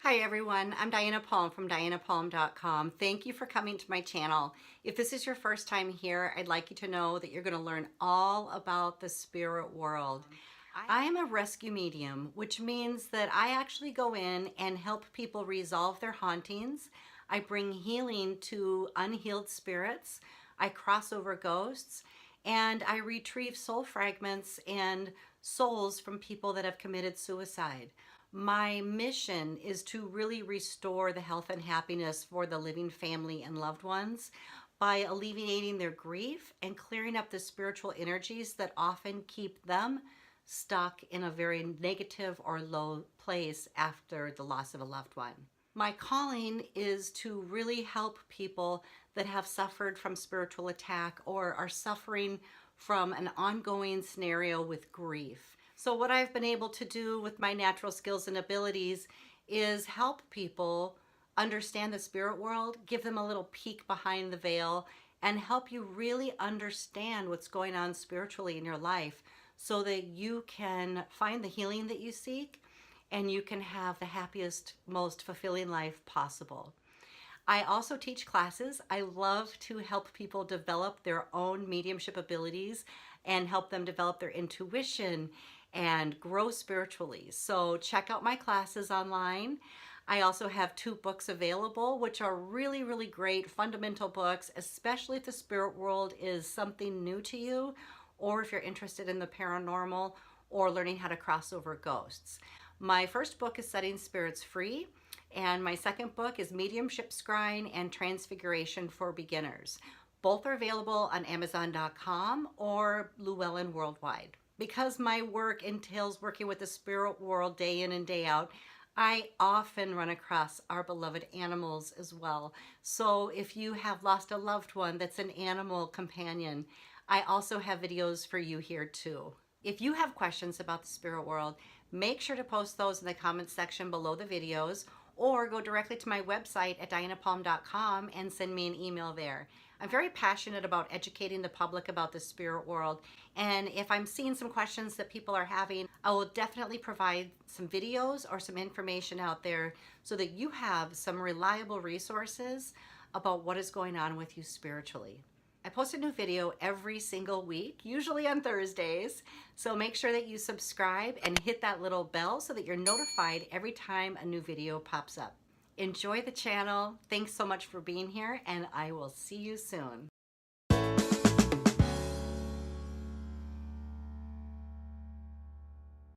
Hi everyone, I'm Diana Palm from dianapalm.com. Thank you for coming to my channel. If this is your first time here, I'd like you to know that you're going to learn all about the spirit world. I am a rescue medium, which means that I actually go in and help people resolve their hauntings. I bring healing to unhealed spirits. I cross over ghosts, and I retrieve soul fragments and souls from people that have committed suicide. My mission is to really restore the health and happiness for the living family and loved ones by alleviating their grief and clearing up the spiritual energies that often keep them stuck in a very negative or low place after the loss of a loved one. My calling is to really help people that have suffered from spiritual attack or are suffering from an ongoing scenario with grief. So what I've been able to do with my natural skills and abilities is help people understand the spirit world, give them a little peek behind the veil, and help you really understand what's going on spiritually in your life so that you can find the healing that you seek and you can have the happiest, most fulfilling life possible. I also teach classes. I love to help people develop their own mediumship abilities and help them develop their intuition and grow spiritually. So check out my classes online. I also have 2 books available, which are really, really great fundamental books, especially if the spirit world is something new to you, or if you're interested in the paranormal or learning how to cross over ghosts. My first book is Setting Spirits Free, and my second book is Mediumship Scrying and Transfiguration for Beginners. Both are available on Amazon.com or Llewellyn Worldwide. Because my work entails working with the spirit world day in and day out, I often run across our beloved animals as well. So if you have lost a loved one that's an animal companion, I also have videos for you here too. If you have questions about the spirit world, make sure to post those in the comments section below the videos, or go directly to my website at dianapalm.com and send me an email there. I'm very passionate about educating the public about the spirit world, and if I'm seeing some questions that people are having, I will definitely provide some videos or some information out there so that you have some reliable resources about what is going on with you spiritually. I post a new video every single week, usually on Thursdays, so make sure that you subscribe and hit that little bell so that you're notified every time a new video pops up. Enjoy the channel. Thanks so much for being here, and I will see you soon.